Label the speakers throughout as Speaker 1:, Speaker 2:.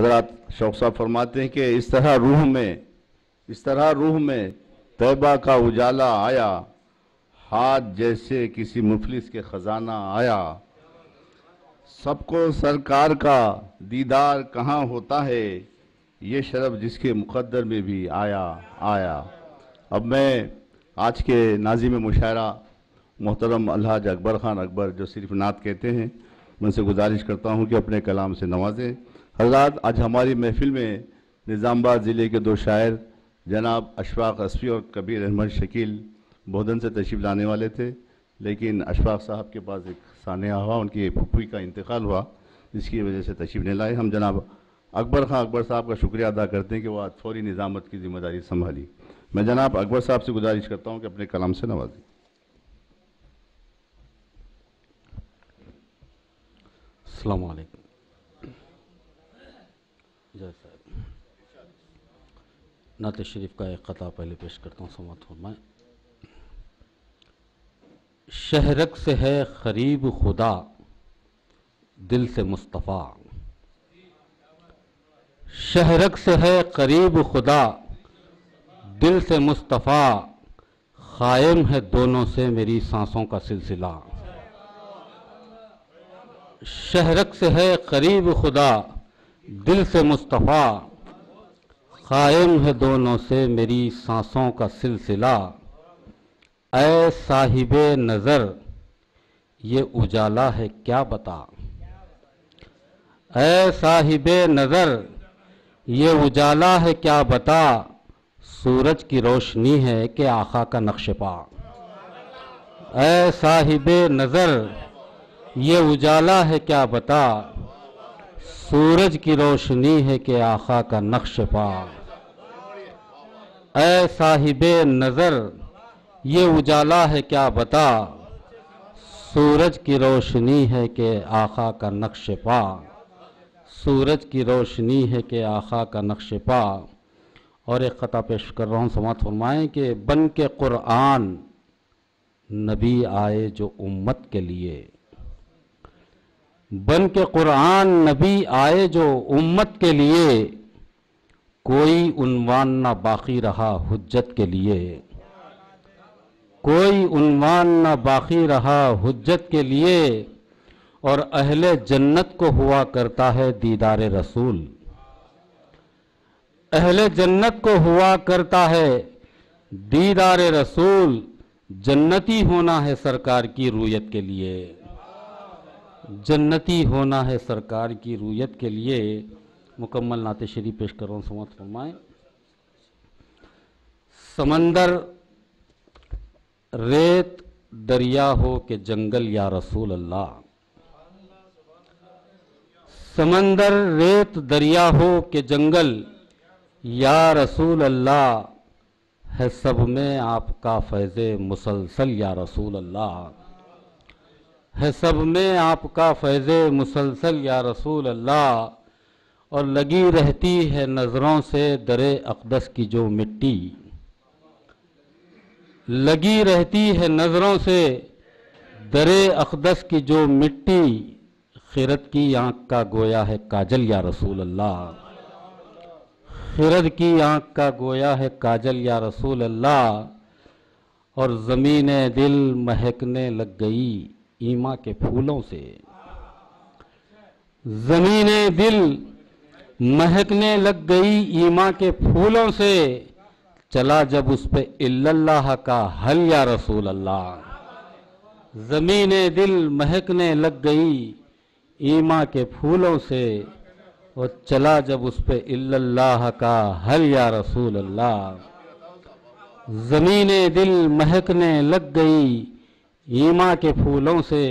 Speaker 1: حضرات شوق صاحب فرماتے ہیں کہ اس طرح روح میں طیبہ کا اجالا آیا، ہاتھ جیسے کسی مفلس کے خزانہ آیا، سب کو سرکار کا دیدار کہاں ہوتا ہے، یہ شرف جس کے مقدر میں بھی آیا۔ اب میں آج کے ناظم مشاعرہ محترم الحاج اکبر خان اکبر جو صرف نعت کہتے ہیں، میں ان سے گزارش کرتا ہوں کہ اپنے کلام سے نوازیں۔ حضرات، آج ہماری محفل میں نظام آباد ضلع کے دو شاعر جناب اشفاق اصفی اور کبیر احمد شکیل بودھن سے تشریف لانے والے تھے، لیکن اشفاق صاحب کے پاس ایک سانحہ ہوا، ان کی پھوپھی کا انتقال ہوا، جس کی وجہ سے تشریف نہیں لائے۔ ہم جناب اکبر خان اکبر صاحب کا شکریہ ادا کرتے ہیں کہ وہ آج فوری نظامت کی ذمہ داری سنبھالی۔ میں جناب اکبر صاحب سے گزارش کرتا ہوں کہ اپنے کلام سے نوازیں۔
Speaker 2: السلام علیکم۔ جی صاحب، نعت شریف کا ایک قطعہ پہلے پیش کرتا ہوں، سماعت فرمائیں۔ شہرک سے ہے قریب خدا، دل سے مصطفیٰ۔ شہرک سے ہے قریب خدا، دل سے مصطفیٰ، قائم ہے دونوں سے میری سانسوں کا سلسلہ۔ شہرک سے ہے قریب خدا، دل سے مصطفیٰ، قائم ہے دونوں سے میری سانسوں کا سلسلہ۔ اے صاحب نظر یہ اجالا ہے کیا بتا، اے صاحب نظر یہ اجالا ہے کیا بتا، سورج کی روشنی ہے کہ آقا کا نقش پا۔ اے صاحب نظر یہ اجالا ہے کیا بتا، سورج کی روشنی ہے کہ آقا کا نقش پا۔ اے صاحب نظر یہ اجالا ہے کیا بتا، سورج کی روشنی ہے کہ آقا کا نقش پا۔ سورج کی روشنی ہے کہ آقا کا نقش پا۔ اور ایک قطعہ پیش کر رہا ہوں، سماعت فرمائیں کہ بن کے قرآن نبی آئے جو امت کے لیے، بن کے قرآن نبی آئے جو امت کے لیے، کوئی عنوان نہ باقی رہا حجت کے لیے، کوئی عنوان نہ باقی رہا حجت کے لیے، اور اہل جنت کو ہوا کرتا ہے دیدار رسول۔ اہل جنت کو ہوا کرتا ہے دیدار رسول، جنتی ہونا ہے سرکار کی رویت کے لیے، جنتی ہونا ہے سرکار کی رویت کے لیے۔ مکمل نعت شریف پیش کر رہا ہوں، سماعت فرمائیں۔ سمندر ریت دریا ہو کہ جنگل یا رسول اللہ، سمندر ریت دریا ہو کہ جنگل یا رسول اللہ، ہے سب میں آپ کا فیض مسلسل یا رسول اللہ، ہے سب میں آپ کا فیض مسلسل یا رسول اللہ، اور لگی رہتی ہے نظروں سے در اقدس کی جو مٹی، لگی رہتی ہے نظروں سے در اقدس کی جو مٹی، خرد کی آنکھ کا گویا ہے کاجل یا رسول اللہ، خرد کی آنکھ کا گویا ہے کاجل یا رسول اللہ، اور زمین دل مہکنے لگ گئی ایما کے پھولوں سے، زمین دل مہکنے لگ گئی ایما کے پھولوں سے، چلا جب اس پہ الا اللہ کا حل یا رسول اللہ، زمین دل مہکنے لگ گئی ایما کے پھولوں سے، اور چلا جب اس پہ الا اللہ کا حل یا رسول اللہ، زمین دل مہکنے لگ گئی ایما کے پھولوں سے،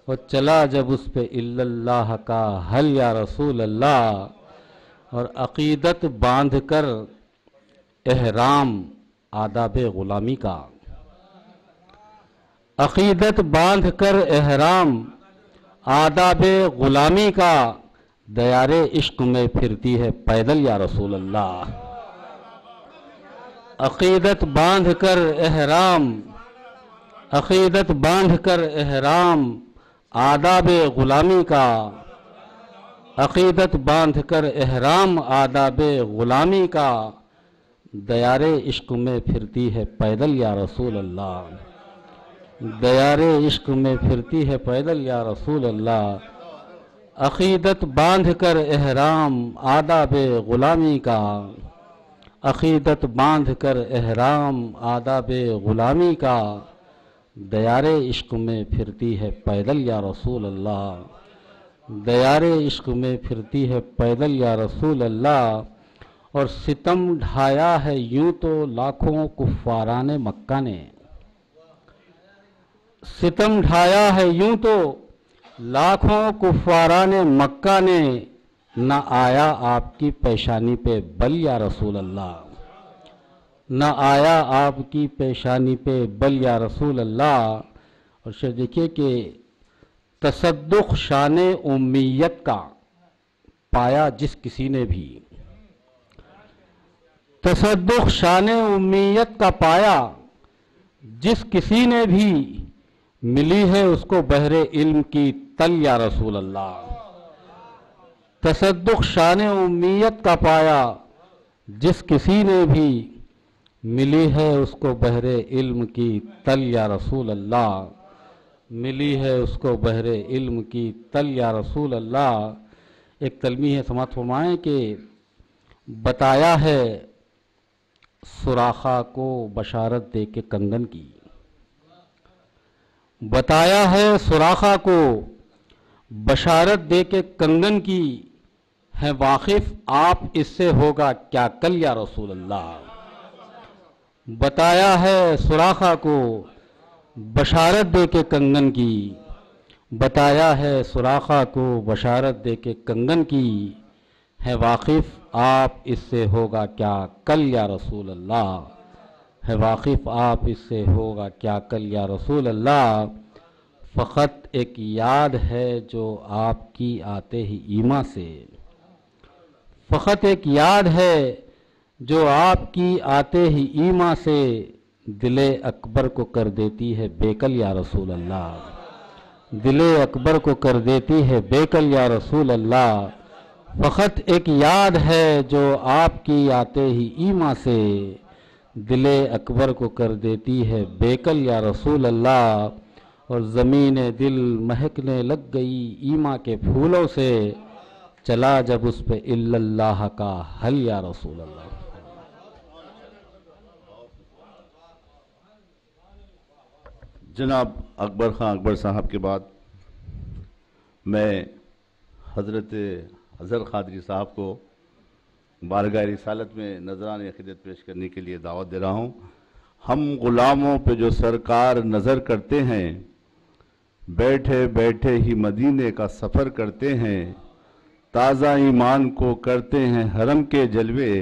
Speaker 2: اور چلا جب اس پہ الا اللہ کا حل یا رسول اللہ، اور عقیدت باندھ کر احرام آداب غلامی کا، عقیدت باندھ کر احرام آداب غلامی کا، دیار عشق میں پھرتی ہے پیدل یا رسول اللہ، عقیدت باندھ کر احرام، عقیدت باندھ کر احرام آداب غلامی کا، عقیدت باندھ کر احرام آداب غلامی کا، دیار عشق میں پھرتی ہے پیدل یا رسول اللہ، دیار عشق میں پھرتی ہے پیدل یا رسول اللہ۔ عقیدت باندھ کر احرام آداب غلامی کا، عقیدت باندھ کر احرام آداب غلامی کا، دیار عشق میں پھرتی ہے پیدل یا رسول اللہ، دیار عشق میں پھرتی ہے پیدل یا رسول اللہ۔ اور ستم ڈھایا ہے یوں تو لاکھوں کفاران مکہ نے، ستم ڈھایا ہے یوں تو لاکھوں کفاران مکہ نے، نہ آیا آپ کی پیشانی پہ بل یا رسول اللہ، نہ آیا آپ کی پیشانی پہ بل یا رسول اللہ۔ اور شعر دیکھیے کہ تصدق شان امیت کا پایا جس کسی نے بھی، تصدق شان امیت کا پایا جس کسی نے بھی، ملی ہے اس کو بحر علم کی تل یا رسول اللہ، تصدق شان امیت کا پایا جس کسی نے بھی، ملی ہے اس کو بحر علم کی تل یا رسول اللہ، ملی ہے اس کو بحر علم کی تل یا رسول اللہ۔ ایک تلمیح ہے، سماعت فرمائیں کہ بتایا ہے سراخا کو بشارت دے کے کنگن کی، بتایا ہے سراخا کو بشارت دے کے کنگن کی، ہے واقف آپ اس سے ہوگا کیا کل یا رسول اللہ، بتایا ہے سراخا کو بشارت دے کے کنگن کی، بتایا ہے سراخا کو بشارت دے کے کنگن کی، ہے واقف آپ اس سے ہوگا کیا کل یا رسول اللہ، ہے واقف آپ اس سے ہوگا کیا کل یا رسول اللہ۔ فقط ایک یاد ہے جو آپ کی آتے ہی ایما سے، فقط ایک یاد ہے جو آپ کی آتے ہی ایما سے، دل اکبر کو کر دیتی ہے بیکل یا رسول اللہ، دل اکبر کو کر دیتی ہے بیکل یا رسول اللہ۔ فقط ایک یاد ہے جو آپ کی آتے ہی ایما سے، دل اکبر کو کر دیتی ہے بیکل یا رسول اللہ۔ اور زمین دل مہکنے لگ گئی ایما کے پھولوں سے، چلا جب اس پہ الا اللہ کا حل یا رسول اللہ۔
Speaker 1: جناب اکبر خان اکبر صاحب کے بعد میں حضرت اظہر قادری صاحب کو بارگاہ رسالت میں نذران عقیدت پیش کرنے کے لیے دعوت دے رہا ہوں۔ ہم غلاموں پہ جو سرکار نظر کرتے ہیں، بیٹھے بیٹھے ہی مدینے کا سفر کرتے ہیں، تازہ ایمان کو کرتے ہیں حرم کے جلوے،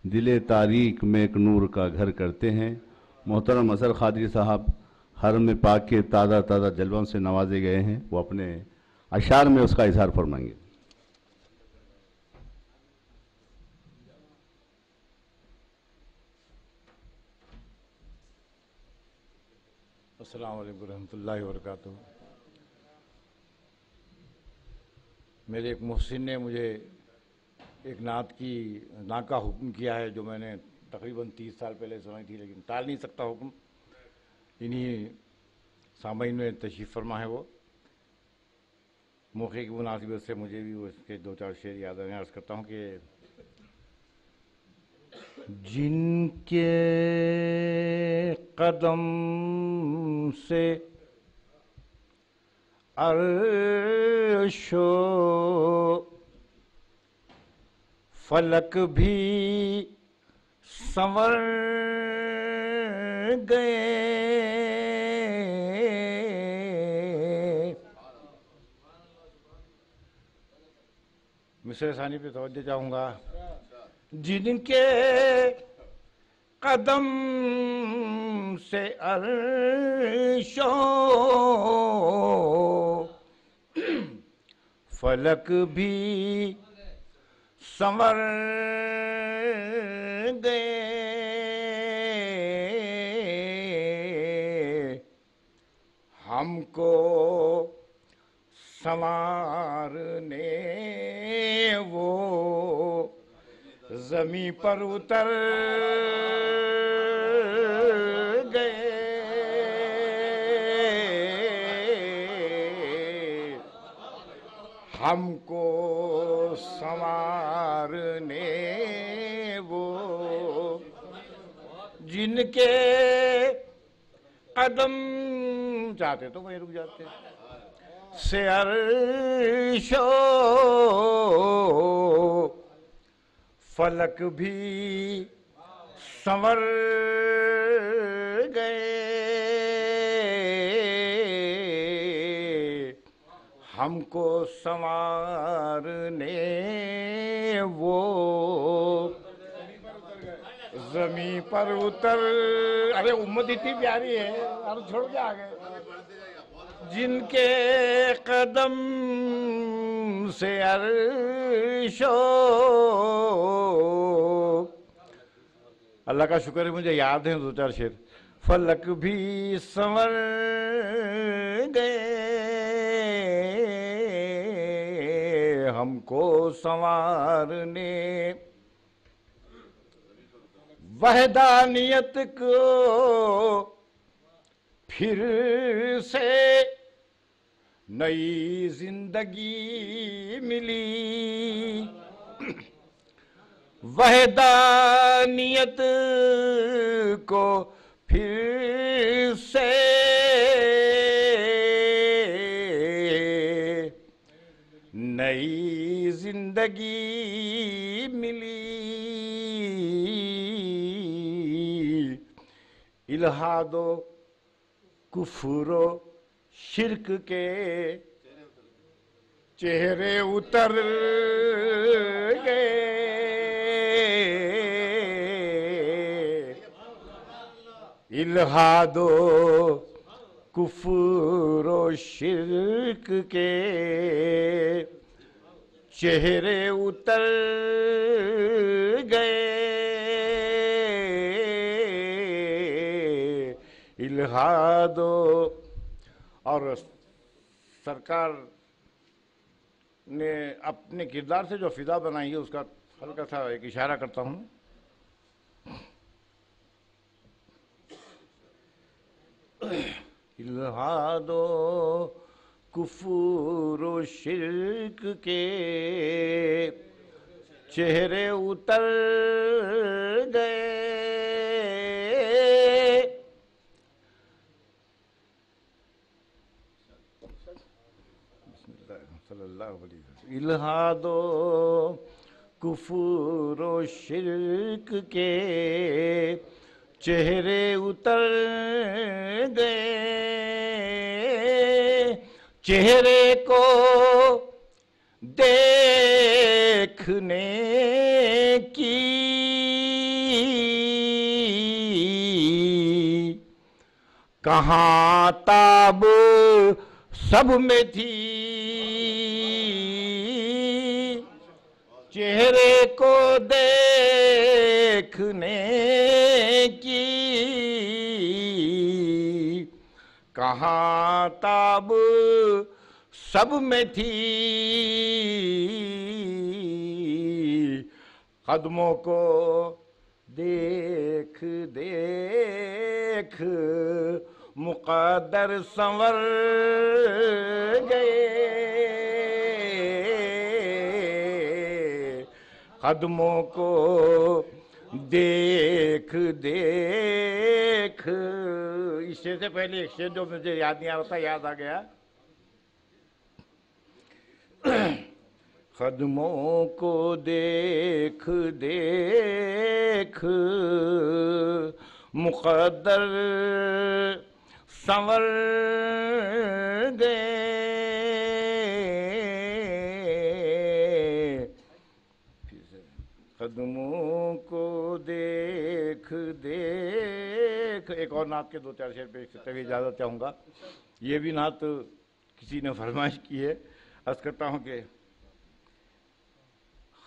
Speaker 1: دل تاریک میں ایک نور کا گھر کرتے ہیں۔ محترم اظہر قادری صاحب حرم پاک کے تازہ تازہ جلووں سے نوازے گئے ہیں، وہ اپنے اشعار میں اس کا اظہار فرمائیں گے۔
Speaker 3: السلام علیکم ورحمۃ اللہ وبرکاتہ۔ میرے ایک محسن نے مجھے ایک نعت کا حکم کیا ہے، جو میں نے تقریباً 30 سال پہلے سنائی تھی، لیکن ٹال نہیں سکتا حکم۔ انہی سامعین میں تشریف فرما ہے وہ، موقع کی مناسبت سے مجھے بھی اس کے 2-4 شعر یاد آنے عرض کرتا ہوں کہ جن کے قدم سے عرش و فلک بھی سنور گئے، مصرع ثانی پہ توجہ چاہوں گا۔ جن کے قدم سے عرش و فلک بھی سنور گئے، ہم کو سنوارنے وہ زمین پر اتر گئے، ہم کو سنوارنے وہ جن کے قدم چاہتے تو وہیں رک جاتے سے عرش و فلک بھی سنور گئے، ہم کو سنوارنے وہ زمین پر اتر، ارے امت اتنی پیاری ہے، ارے چھوڑ کے آگئے، جن کے قدم سے عرش و، اللہ کا شکر ہے مجھے یاد ہیں دو چار شعر، فلک بھی سنور گئے، ہم کو سنوارنے وحدانیت کو پھر سے نئی زندگی ملی، وحدانیت کو پھر سے نئی زندگی ملی، الحاد و کفر و شرک کے چہرے اتر گئے، الحاد و کفر و شرک کے چہرے اتر گئے، الحاد اور سرکار نے اپنے کردار سے جو فضا بنائی ہے اس کا ہلکا سا ایک اشارہ کرتا ہوں۔ الحاد و کفر و شرک کے چہرے اتر گئے، الحاد و کفر و شرک کے چہرے اتر گئے، چہرے کو دیکھنے کی کہاں تاب سب میں تھی، چہرے کو دیکھنے کی کہاں تاب سب میں تھی، قدموں کو دیکھ دیکھ مقدر سنور گئے، قدموں کو دیکھ دیکھ، اس سے پہلے ایک شعر جو مجھے یاد نہیں آ رہا تھا یاد آ گیا، قدموں کو دیکھ دیکھ مقدر سنور گئے، قدموں کو دیکھ دیکھ۔ ایک اور نعت کے دو چار شعر پیش کرتے ہوئے اجازت چاہوں گا، یہ بھی نعت کسی نے فرمائش کی ہے، عرض کرتا ہوں کہ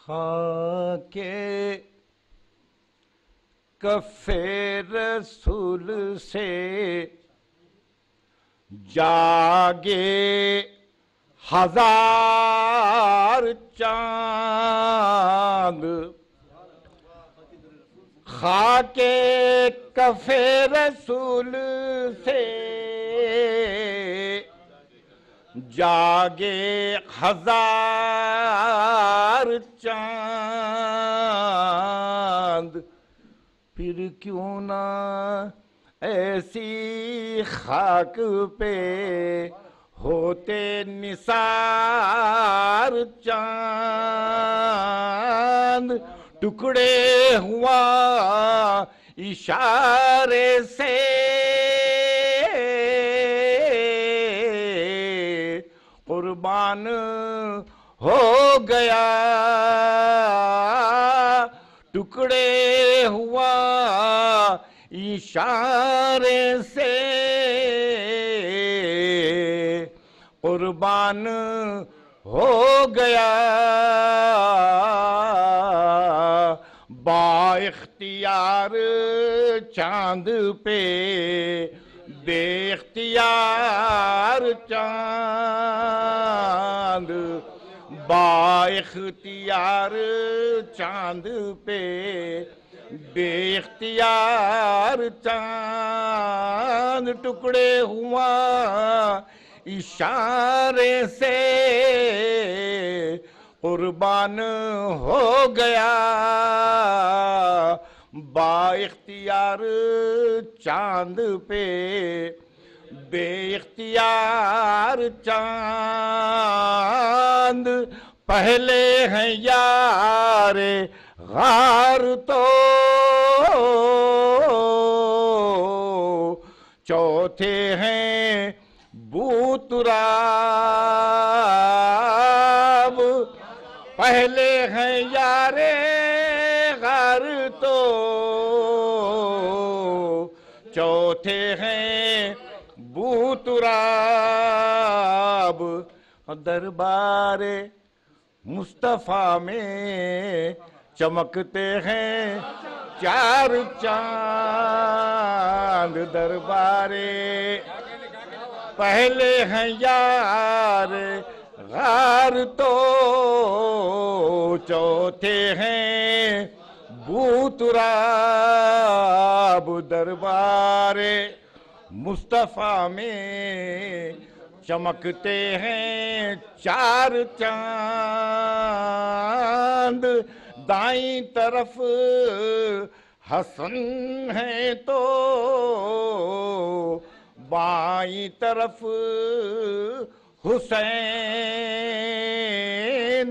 Speaker 3: خاک کف رسول سے جاگے ہزار چاند خاک کف رسول سے جاگے ہزار چاند، پھر کیوں نہ ایسی خاک پہ ہوتے نثار چاند، ٹکڑے ہوا اشارے سے قربان ہو گیا، ٹکڑے ہوا اشارے سے قربان ہو گیا، با اختیار چاند پہ بے اختیار چاند، با اختیار چاند پہ بے اختیار چاند، ٹکڑے ہوا اشارے سے قربان ہو گیا، با اختیار چاند پہ بے اختیار چاند، پہلے ہیں یار غار تو چوتھے ہیں بوتراب، پہلے ہیں یار غار تو چوتھے ہیں بوتراب، دربار مصطفیٰ میں چمکتے ہیں چار چاند، دربار پہلے ہیں یار غار تو چوتھے ہیں بوتراب، دربار مصطفیٰ میں چمکتے ہیں چار چاند، دائیں طرف حسن ہے تو بائیں طرف حسین،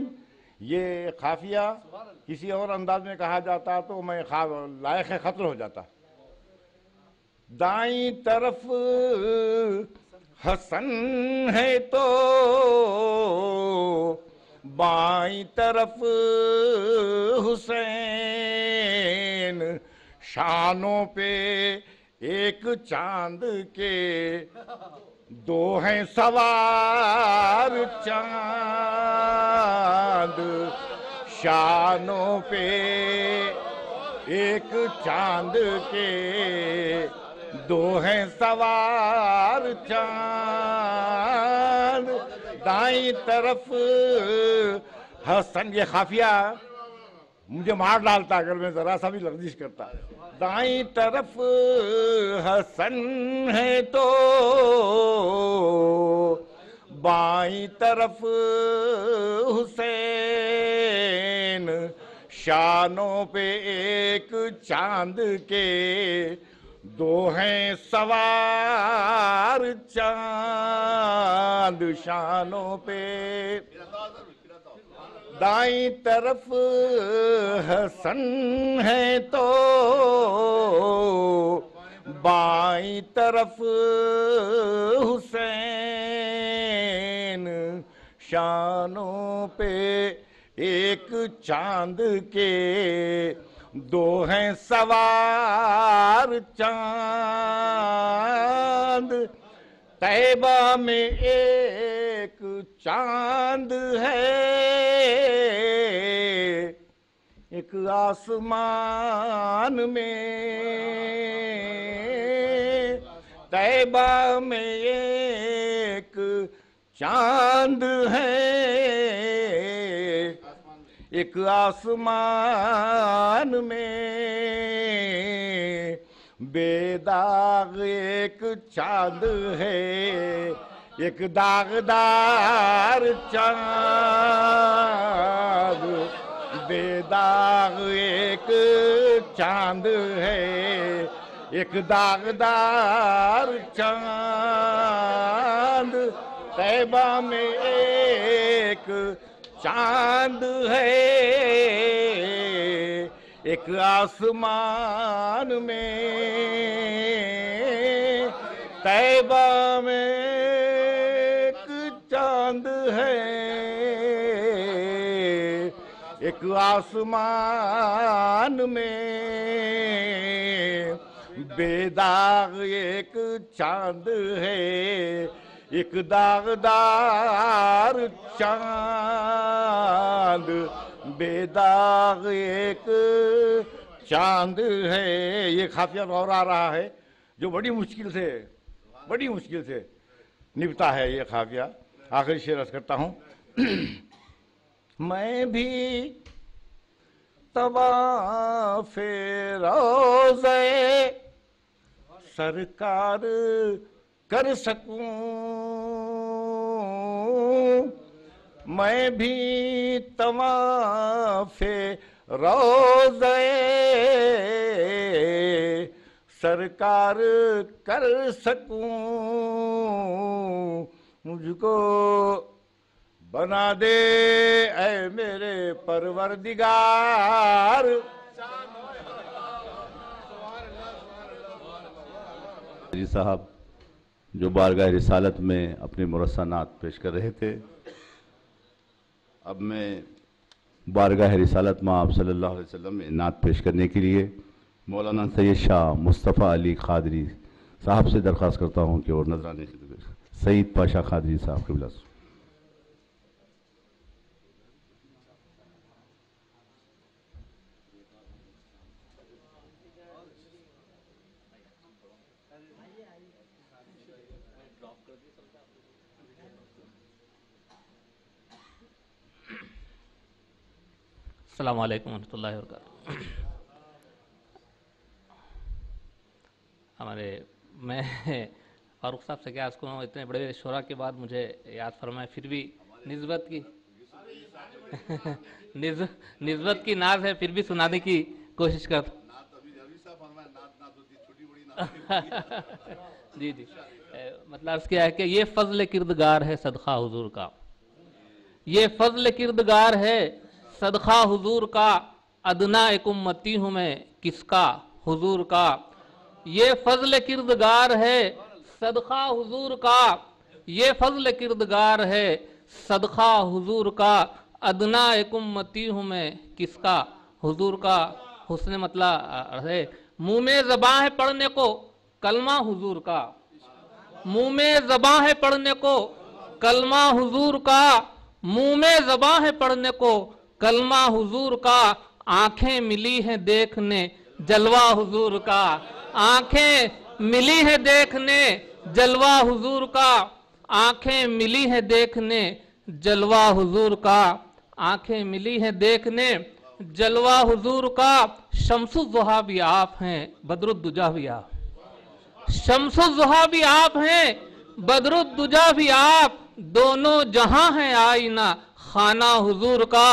Speaker 3: یہ خافیہ کسی اور انداز میں کہا جاتا تو میں لائق خطر ہو جاتا، دائیں طرف حسن ہے تو بائیں طرف حسین، شانوں پہ ایک چاند کے دو ہیں سوار چاند، شانوں پہ ایک چاند کے دو ہیں سوار چاند، دائیں طرف حسن، یہ خافیہ مجھے مار ڈالتا اگر میں ذرا سا بھی لغزش کرتا، دائیں طرف حسن ہے تو بائیں طرف حسین، شانوں پہ ایک چاند کے دو ہیں سوار چاند، شانوں پہ دائیں طرف حسن ہے تو بائیں طرف حسین، شانوں پہ ایک چاند کے دو ہیں سوار چاند، طیبہ میں ایک چاند ہے، ایک آسمان میں، طیبہ میں ایک چاند ہے، ایک آسمان میں بے داغ ایک چاند ہے، ایک داغدار چاند، بے داغ ایک چاند ہے، ایک داغدار چاند، طیبہ میں ایک چاند ہے، ایک آسمان میں طیبہ میں ایک چاند ہے، ایک آسمان میں بے داغ ایک چاند ہے، ایک داغدار چاند، بے داغ ایک چاند ہے۔ یہ خافیہ اور آ رہا ہے جو بڑی مشکل سے نبھتا ہے یہ خافیہ۔ آخری شعر عرض کرتا ہوں۔ میں بھی طواف روضے سرکار کر سکوں، میں بھی طواف روضے سرکار کر سکوں، مجھ کو بنا دے اے میرے پروردگار۔
Speaker 1: جی صاحب جو بارگاہ رسالت میں اپنے مرثنات پیش کر رہے تھے، اب میں بارگاہ رسالت میں آپ صلی اللہ علیہ وسلم میں نعت پیش کرنے کے لیے مولانا سید شاہ مصطفیٰ علی قادری صاحب سے درخواست کرتا ہوں کہ اور نذرانے سعید پاشا قادری صاحب قبلہ۔
Speaker 4: السلام علیکم ورحمۃ اللہ وبرکاتہ۔ میں فاروق صاحب سے کیا عرض کروں، اتنے بڑے شعراء کے بعد مجھے یاد فرمائے، پھر بھی نسبت کی ناز ہے، پھر بھی سنانے کی کوشش کرتا۔ جی مطلب عرض کیا ہے کہ یہ فضل کردگار ہے صدقہ حضور کا، یہ فضل کردگار ہے صدقہ حضور کا، ادنا ایک امتی ہوں میں کس کا حضور کا، یہ فضل کردگار ہے صدقہ حضور کا، یہ فضل کردگار ہے صدقہ حضور کا، ادنا ایک امتی ہوں میں کس کا حضور کا۔ حسن مطلع ہے منہ میں زباں ہے پڑھنے کو کلمہ حضور کا، منہ میں زباں ہے پڑھنے کو کلمہ حضور کا، منہ میں زباں ہے پڑھنے کو کلمہ حضور کا، آنکھیں ملی ہیں دیکھنے جلوہ حضور کا، آنکھیں ملی ہیں دیکھنے جلوہ حضور کا، آنکھیں ملی ہیں دیکھنے جلوہ حضور کا، آنکھیں ملی ہیں دیکھنے جلوہ حضور کا، شمس الضحیٰ بھی آپ ہیں بدر الدجا بھی آپ، شمس الضحیٰ بھی آپ ہیں بدر الدجا بھی آپ، دونوں جہاں ہیں آئینہ خانہ حضور کا،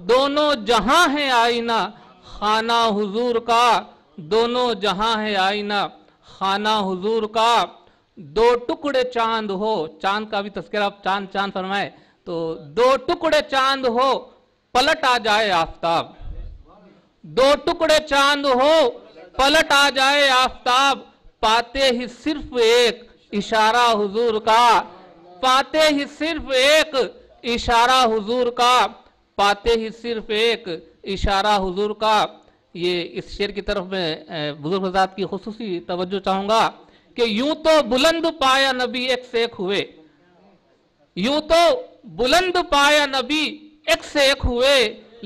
Speaker 4: دونوں جہاں ہیں آئینہ خانہ حضور کا، دونوں جہاں ہیں آئینہ خانہ حضور کا، دو ٹکڑے چاند ہو، چاند کا بھی تذکرہ چاند چاند فرمائے تو دو ٹکڑے چاند ہو پلٹ آ جائے آفتاب، دو ٹکڑے چاند ہو پلٹ آ جائے آفتاب، پاتے ہی صرف ایک اشارہ حضور کا، پاتے ہی صرف ایک اشارہ حضور کا، پاتے ہی صرف ایک اشارہ حضور کا۔ یہ اس شعر کی طرف میں بزرگ حضرات کی خصوصی توجہ چاہوں گا کہ یوں تو بلند پایا نبی ایک سے ایک ہوئے، یوں تو بلند پایا نبی ایک سے ایک ہوئے،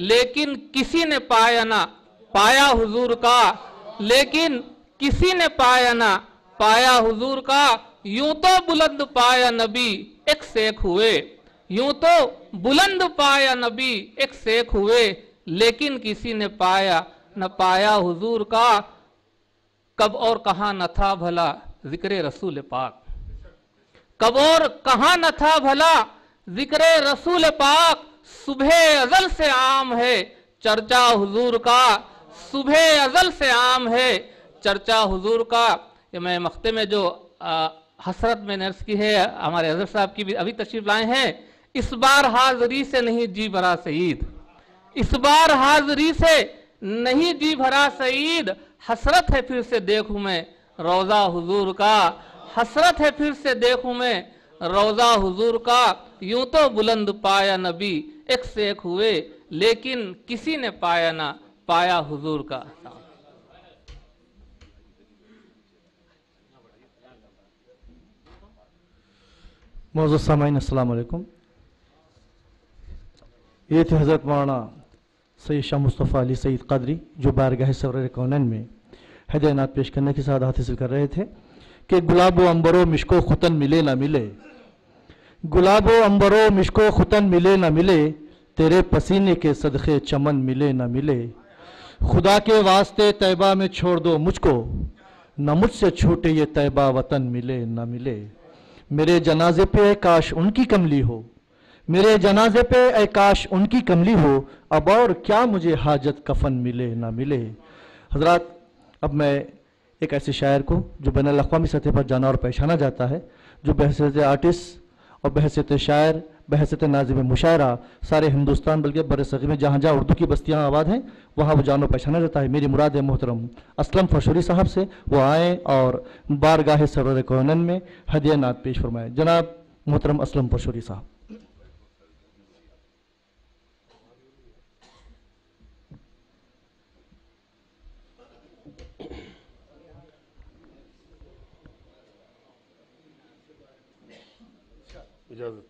Speaker 4: لیکن کسی نے پایا نہ پایا حضور کا، لیکن کسی نے پایا نہ پایا حضور کا، یوں تو بلند پایا نبی ایک سے ایک ہوئے، यूं तो बुलंद पाया नबी एक शेख हुए, लेकिन किसी ने पाया न पाया हुजूर का, कब और कहां न था भला जिक्र रसूल पाक। कब और कहां न था भला जिक्र रसूल पाक, सुबह अजल से आम है चर्चा हुजूर का, सुबह अजल से आम है चर्चा हुजूर का। ये मैं मख्ते में जो हसरत में नर्स की है, हमारे हजरत साहब की भी अभी तशरीफ लाए हैं। इस बार हाजरी से नहीं जी भरा सईद, इस बार हाजरी से नहीं जी भरा सईद, हसरत है फिर से देखूं मैं रोजा हुजूर का, हसरत है फिर से देखूं मैं रोजा हुजूर का। यूं तो बुलंद पाया नबी एक शेख हुए, लेकिन किसी ने पाया ना पाया हुजूर का।
Speaker 5: मौजूद सामाइन अस्सलाम वालेकुम। ये थे हज़रत मौलाना सैयद शाह मुस्तफ़ा अली सईद क़ादरी, जो बारगाह सरवर कौनैन में हदिया नात पेश करने की सआदत हासिल कर रहे थे कि गुलाबो अंबरो मिश्को खुतन मिले ना मिले, गुलाबो अंबरो मिश्को खुतन मिले ना मिले, तेरे पसीने के सदक़े चमन मिले ना मिले। खुदा के वास्ते तैबा में छोड़ दो मुझको, न मुझसे छूटे ये तैबा वतन मिले ना मिले। मेरे जनाजे पे काश उनकी कमली हो, मेरे जनाजे पे ऐ काश उनकी कमली हो, अब और क्या मुझे हाजत कफन मिले ना मिले। हजरात, अब मैं एक ऐसे शायर को जो बैनुल अक़वामी सतह पर जाना और पहचाना जाता है, जो बहैसियत आर्टिस्ट और बहैसियत शायर, बहैसियत नाज़िम मुशायरा सारे हिंदुस्तान बल्कि बरसग़ीर में जहाँ जहाँ उर्दू की बस्तियाँ आबाद हैं वहाँ वो जानो पहचाना जाता है। मेरी मुराद है मोहतरम असलम फशोरी साहब से, वो आएँ और बारगाह सरवर कौनैन में हदिया नात पेश फरमाएँ। जनाब मोहतरम असलम फशोरी साहब।
Speaker 6: इजाज़त।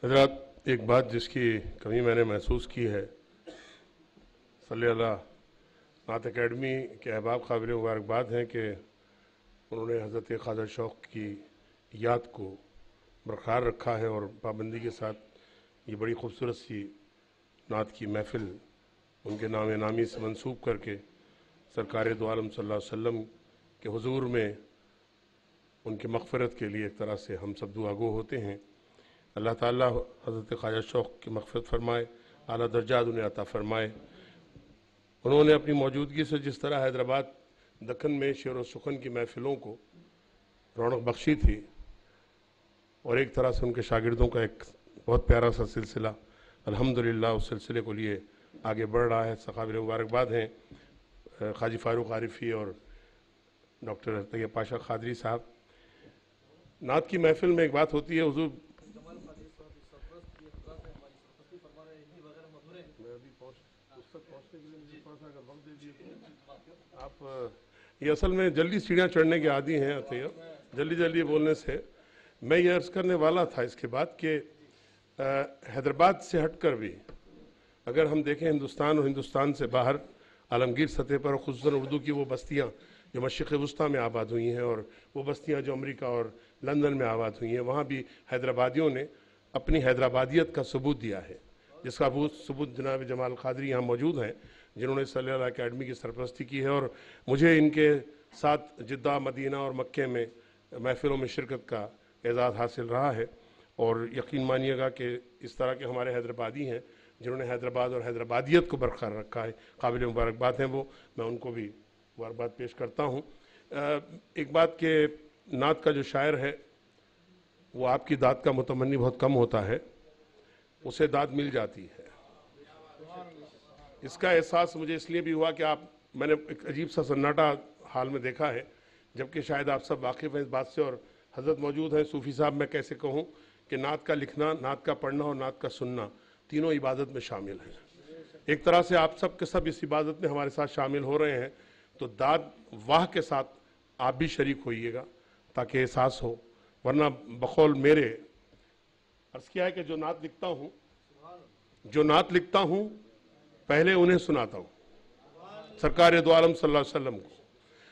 Speaker 6: हज़रात, एक बात जिसकी कमी मैंने महसूस की है, सल्लल्लाहु अलैहि नात अकेडमी के अहबाब काबिल मुबारकबाद हैं कि उन्होंने हज़रत ख्वाजा शौक़ की याद को बरकरार रखा है और पाबंदी के साथ ये बड़ी खूबसूरत सी नात की महफ़िल उनके नाम नामी से मंसूब करके सरकार दो आलम सल्लल्लाहु अलैहि वसल्लम के हुजूर में उनकी मग़फ़िरत के लिए एक तरह से हम सब दुआगो होते हैं। अल्लाह ताला हज़रत ख्वाजा शौक़ की मग़फ़िरत फरमाए, आला दर्जात उन्हें अता फरमाए। उन्होंने अपनी मौजूदगी से जिस तरह हैदराबाद दक्कन में शेर व सुखन की महफ़िलों को रौनक बख्शी थी, और एक तरह से उनके शागिर्दों का एक बहुत प्यारा सा सिलसिला अल्हम्दुलिल्लाह उस सिलसिले को लिए आगे बढ़ रहा है। काबिल मुबारकबाद हैं खाजी फ़ारूक आरिफ़ी और डॉक्टर तैयब पाशा क़ादरी साहब। नात की महफ़िल में एक बात होती है, हुज़ूर आप ये असल में जल्दी सीढ़ियाँ चढ़ने के आदी हैं तैयब, जल्दी जल्दी बोलने से मैं ये अर्ज़ करने वाला था इसके बाद कि हैदराबाद से हटकर भी अगर हम देखें हिंदुस्तान और हिंदुस्तान से बाहर आलमगीर सतह पर ख़ुसूसन उर्दू की वो बस्तियाँ जो मशरिक़ वुस्ता में आबाद हुई हैं और वो बस्तियाँ जो अमेरिका और लंदन में आबाद हुई हैं, वहाँ भी हैदराबादियों ने अपनी हैदराबादियत का सबूत दिया है, जिसका सबूत जनाब जमाल क़ादरी यहाँ मौजूद हैं, जिन्होंने सल्लल्लाहु अलैहि अकेडमी की सरपरस्ती की है। और मुझे इनके साथ जिद्दा, मदीना और मक्के में महफ़िलों में शिरकत का एज़ाज़ हासिल रहा है। और यकीन मानिएगा कि इस तरह के हमारे हैदराबादी हैं जिन्होंने हैदराबाद और हैदराबादियत को बरकरार रखा है, काबिल मुबारकबाद हैं वो, मैं उनको भी मुबारकबाद पेश करता हूँ। एक बात के नात का जो शायर है वो आपकी दाद का मुतमन्नी बहुत कम होता है, उसे दाद मिल जाती है। इसका एहसास मुझे इसलिए भी हुआ कि मैंने एक अजीब सा सन्नाटा हाल में देखा है, जबकि शायद आप सब वाकिफ़ हैं इस बात से और हज़रत मौजूद हैं। सूफ़ी साहब, मैं कैसे कहूँ कि नात का लिखना, नात का पढ़ना और नात का सुनना तीनों इबादत में शामिल हैं। एक तरह से आप सब के सब इस इबादत में हमारे साथ शामिल हो रहे हैं, तो दाद वाह के साथ आप भी शरीक होइएगा ताकि एहसास हो, वरना बकौल मेरे अर्ज़ किया है कि जो नात लिखता हूँ पहले उन्हें सुनाता हूँ, सरकार दो आलम सल्लल्लाहु अलैहि वसल्लम को।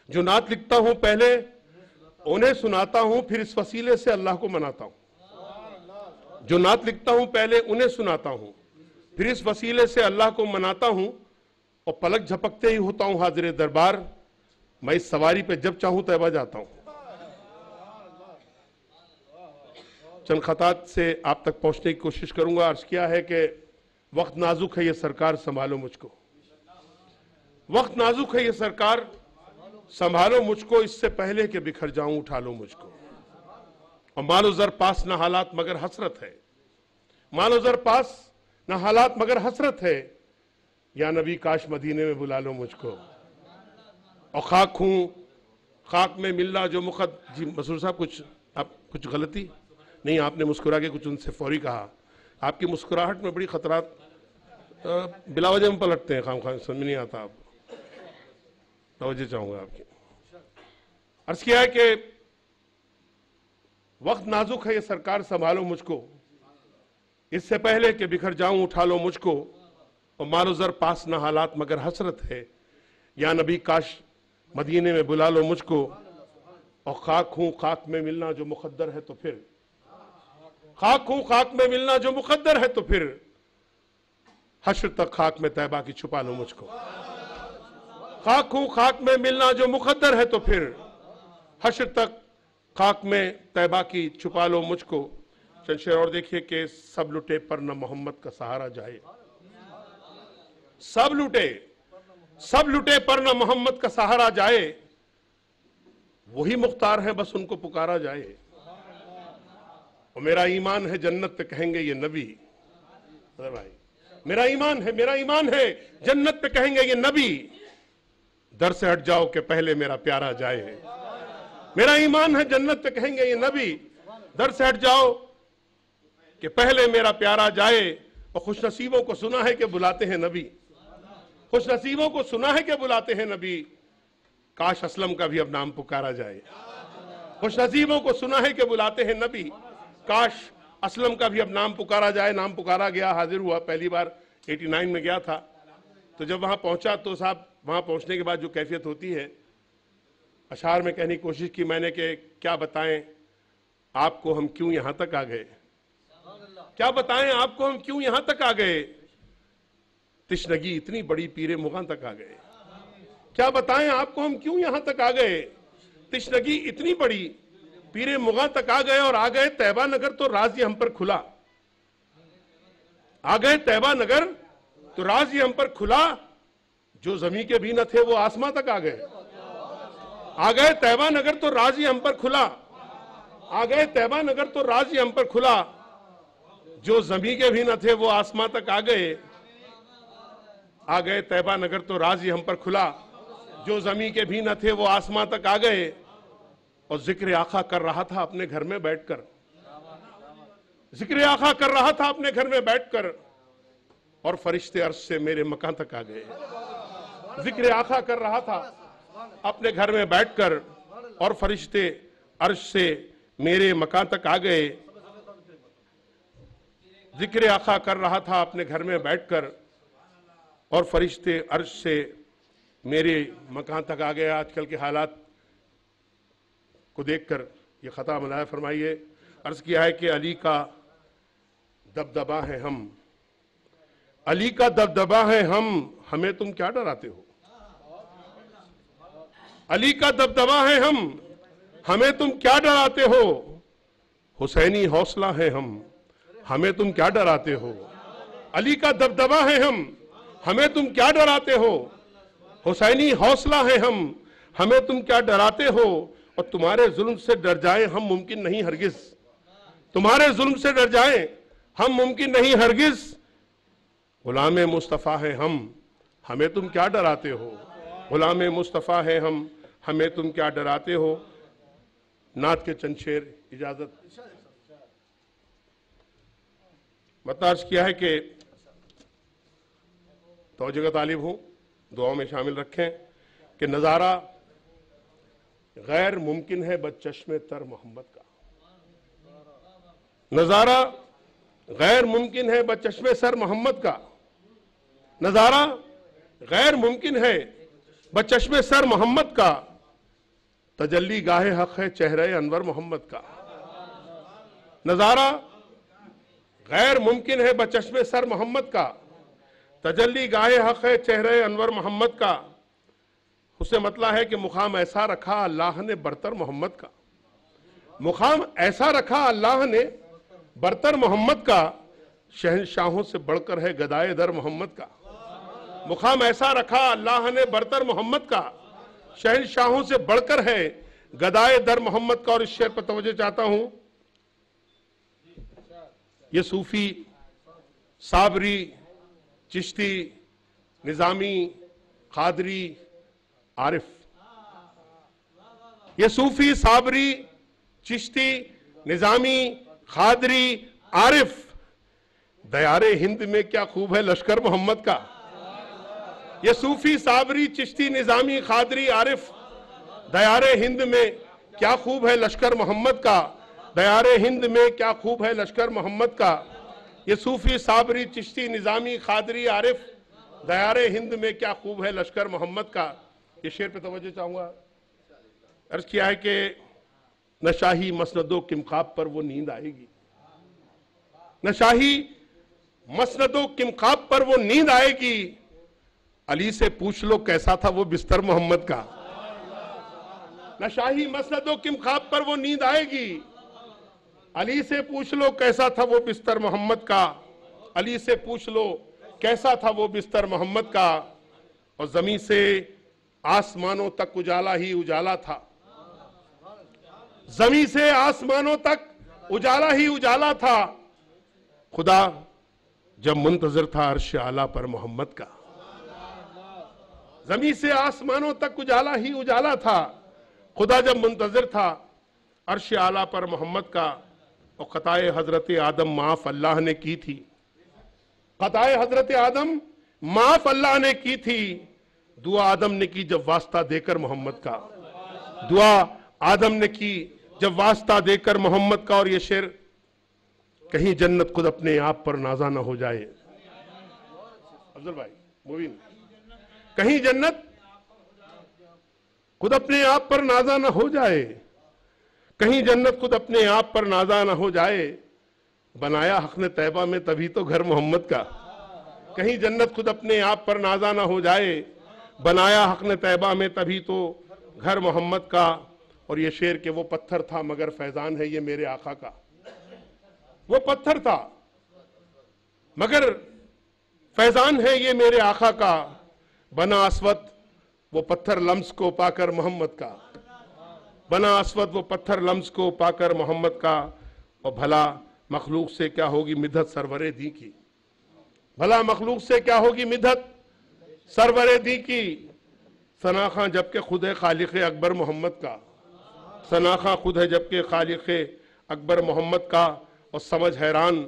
Speaker 6: जो नात लिखता हूँ पहले उन्हें सुनाता हूं, फिर इस वसीले से अल्लाह को मनाता हूं। जो नात लिखता हूं पहले उन्हें सुनाता हूं, फिर इस वसीले से अल्लाह को मनाता हूं, और पलक झपकते ही होता हूं हाजिर दरबार। मैं इस सवारी पे जब चाहूं तैबा जाता हूं। चंद खतात से आप तक पहुंचने की कोशिश करूंगा। अर्ज किया है कि वक्त नाजुक है ये सरकार, संभालो मुझको। वक्त नाजुक है ये सरकार, संभालो मुझको, इससे पहले कि बिखर जाऊं उठा लो मुझको। और मालो जर पास न हालात मगर हसरत है, मालो जर पास न हालात मगर हसरत है, या नबी काश मदीने में बुला लो मुझको। और खाक हूं खाक में मिलना जो मुखद। जी मसूर साहब कुछ गलती नहीं, आपने मुस्कुरा के कुछ उनसे फौरी कहा। आपकी मुस्कुराहट में बड़ी खतरात बिला वजह में पलटते हैं, खाम खाम समझ नहीं आता। आप तवज्जो चाहूंगा आपकी। अर्ज किया है कि वक्त नाजुक है ये सरकार, संभालो मुझको, इससे पहले कि बिखर जाऊं उठा लो मुझको। और मालो जर पास न हालात मगर हसरत है, या नबी काश मदीने में बुला लो मुझको। और खाक हूं खाक में मिलना जो मुकद्दर है, तो फिर खाक हूं खाक में मिलना जो मुकद्दर है, तो फिर हश्र तक खाक में तैबा की छुपा लो मुझको। खाक हूं खाक में मिलना जो मुकद्दर है, तो फिर हश्र तक खाक में तैबा की छुपा लो मुझको। चंद शेर और देखिए कि सब लुटे पर न मोहम्मद का सहारा जाए। सब लुटे पर न मोहम्मद का सहारा जाए, वही मुख्तार है बस उनको पुकारा जाए। और मेरा ईमान है जन्नत पे कहेंगे ये नबी। अरे भाई, मेरा ईमान है जन्नत पे कहेंगे ये नबी। दर से हट जाओ कि पहले मेरा प्यारा जाए। मेरा ईमान है जन्नत पे कहेंगे ये नबी। दर से हट जाओ कि पहले मेरा प्यारा जाए। और खुशनसीबों को सुना है कि बुलाते हैं नबी, खुशनसीबों को सुना है कि बुलाते हैं नबी। काश असलम का भी अब नाम पुकारा जाए। खुशनसीबों को सुना है कि बुलाते हैं नबी, काश असलम का भी अब नाम पुकारा जाए। नाम पुकारा गया, हाजिर हुआ। पहली बार 89 में गया था। तो जब वहां पहुंचा तो साहब, वहां पहुंचने के बाद जो कैफियत होती है, अशार में कहने की कोशिश की मैंने कि क्या बताएं आपको हम क्यों यहां तक आ गए, क्या बताएं आपको हम क्यों यहां तक आ गए। तिश्नगी इतनी बड़ी पीरे मुग़ां तक आ गए। क्या बताएं आपको हम क्यों यहां तक आ गए। तिश्नगी इतनी बड़ी पीरे मुग़ां तक आ गए। और आ गए तैबा नगर तो राज ये हम पर खुला। आ गए तैबा नगर तो राज ये हम पर खुला। जो जमीन के भी न थे वो आसमां तक आ गए। आ गए तैबा नगर तो राज ये हम पर खुला। आ गए तैबा नगर तो राज ये हम पर खुला। जो जमीन के भी न थे वो आसमां तक आ गए। आ गए तैबा नगर तो राज ये हम पर खुला। जो जमीन के भी न थे वो आसमां तक आ गए। और जिक्र आका कर रहा था अपने घर में बैठकर, जिक्र आका कर रहा था अपने घर में बैठकर। और फरिश्ते अर्श से मेरे मकान तक आ गए। जिक्र आका कर रहा था अपने घर में बैठकर, और फरिश्ते अर्श से मेरे मकान तक आ गए। जिक्र आका कर रहा था अपने घर में बैठकर, और फरिश्ते अर्श से मेरे मकान तक आ गए। आजकल के हालात को देखकर ये खता मलाया फरमाइए। अर्ज किया है कि अली का दबदबा है हम, अली का दबदबा है हम, हमें तुम क्या डराते हो। अली का दबदबा है हम, हमें तुम क्या डराते हो। हुसैनी हौसला है हम, हमें तुम क्या डराते हो। अली का दबदबा है हम, हमें तुम क्या डराते हो। हुसैनी हौसला है हम, हमें तुम क्या डराते हो। और तुम्हारे जुल्म से डर जाए हम मुमकिन नहीं हरगिज। तुम्हारे जुल्म से डर जाए हम मुमकिन नहीं हरगिज। गुलाम मुस्तफ़ा है हम, हमें तुम क्या डराते हो। गुलाम मुस्तफ़ा है हम, हमें तुम क्या डराते हो। नात के चंद शेर इजाजत। बतार्ज किया है कि तवज्जो का तालिब हूं, दुआओं में शामिल रखें कि नज़ारा गैर मुमकिन है बचश्मे तर मोहम्मद का। नज़ारा गैर मुमकिन है बचश्मे सर मोहम्मद का। नज़ारा गैर मुमकिन है बचश्मे सर मोहम्मद का। तजल्ली गाहे हक है चेहरे अनवर मोहम्मद का। नजारा गैर मुमकिन है बचश्मे सर मोहम्मद का। तजल्ली गाहे हक है चेहरे अनवर मोहम्मद का। उससे मतलब है कि मुकाम ऐसा रखा अल्लाह ने बरतर मोहम्मद का। मुकाम ऐसा रखा अल्लाह ने बरतर मोहम्मद का। शहंशाहों से बढ़कर है गदाए दर मोहम्मद का। मुकाम ऐसा रखा अल्लाह ने बरतर मोहम्मद का। शहंशाहों से बढ़कर है गदाए दर मोहम्मद का। और इस शेर पर तवज्जो चाहता हूं। ये सूफी, साबरी, चिश्ती, निजामी, कादरी, आरिफ, ये सूफी, साबरी, चिश्ती, निजामी, कादरी, आरिफ, दयारे हिंद में क्या खूब है लश्कर मोहम्मद का। ये सूफी, साबरी, चिश्ती, निजामी, कादरी, आरिफ, दयारे हिंद में क्या खूब है लश्कर मोहम्मद का। दयारे हिंद में क्या खूब है लश्कर मोहम्मद का। ये सूफी, साबरी, चिश्ती, निजामी, कादरी, आरिफ, दयारे हिंद में क्या खूब है लश्कर मोहम्मद का। ये शेर पे तवज्जो चाहूंगा। अर्ज किया है कि न शाही मसनदो किमकाब पर वो नींद आएगी। न शाही मसनदो किमकाब पर वो नींद आएगी। अली से पूछ लो कैसा था वो बिस्तर मोहम्मद का। न शाही मसनदो किमकाब पर वो नींद आएगी। अली से पूछ लो कैसा था वो बिस्तर मोहम्मद का। अली से पूछ लो कैसा था वो बिस्तर मोहम्मद का। और जमीन से आसमानों तक उजाला ही उजाला था। जमीन से आसमानों तक उजाला ही उजाला था। खुदा जब मुंतजर था अर्श आला पर मोहम्मद का। जमीन से आसमानों तक उजाला ही उजाला था। खुदा जब मुंतजर था अर्श आला पर मोहम्मद का। और खताए हजरत आदम माफ अल्लाह ने की थी। खताए हजरत आदम माफ अल्लाह ने की थी। दुआ आदम ने की जब वास्ता देकर मोहम्मद का। दुआ आदम ने की जब वास्ता देकर मोहम्मद का। और ये शेर, कहीं जन्नत खुद अपने आप पर नाजा ना हो जाए। अफजल भाई, मुबीन, कहीं जन्नत खुद अपने आप पर नाजा ना हो जाए। कहीं जन्नत खुद अपने आप पर नाजा ना हो जाए। बनाया हक ने तैबा में तभी तो घर मोहम्मद का। कहीं जन्नत खुद अपने आप पर नाजा ना हो जाए। बनाया हक ने तैबा में तभी तो घर मोहम्मद का। और ये शेर के वो पत्थर था मगर फैजान है ये मेरे आका का। वो पत्थर था मगर फैजान है ये मेरे आका का। बना अस्वद वो पत्थर लम्स को पाकर मोहम्मद का। बना अस्वद वो पत्थर लम्स को पाकर मोहम्मद का। और भला मखलूक से क्या होगी मिदत सरवरे दी की। भला मखलूक से क्या होगी मिदत सरवरे दी की। सनाखा जबकि खुद है खालिक अकबर मोहम्मद का। सनाखा खुद है जबकि खालिक अकबर मोहम्मद का। और समझ हैरान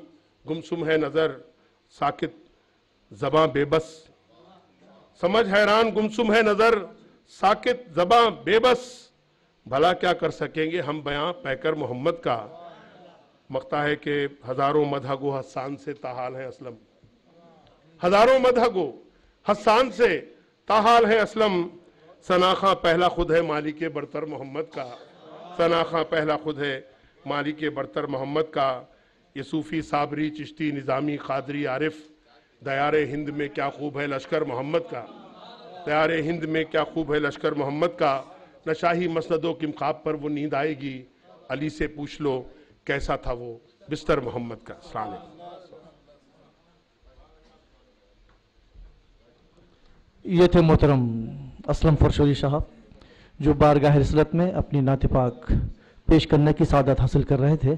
Speaker 6: गुमसुम है नजर साकित ज़बां बेबस। समझ हैरान गुमसुम है नजर साकित ज़बां बेबस। भला क्या कर सकेंगे हम बयां पैकर मोहम्मद का। मकता है कि हजारों मदहगो हसान से ताहाल है असलम। हजारों मदहगो हसान से ताहाल है असलम। सनाखा पहला खुद है मालिक बरतर मोहम्मद का। सनाखा पहला खुद है मालिक बरतर मोहम्मद का। ये सूफी, साबरी, चिश्ती, निजामी, कादरी, आरिफ, दयारे हिंद में क्या खूब है लश्कर मोहम्मद का। दयारे हिंद में क्या खूब है लश्कर मोहम्मद का। न शाही मसनदों की मुकाब पर वो नींद आएगी। अली से पूछ लो कैसा था वो बिस्तर मोहम्मद का। अस्सलाम वालेकुम।
Speaker 5: ये थे मोहतरम असलम फरशोरी साहब जो बारगाह रिसलत में अपनी नात पाक पेश करने की सादत हासिल कर रहे थे।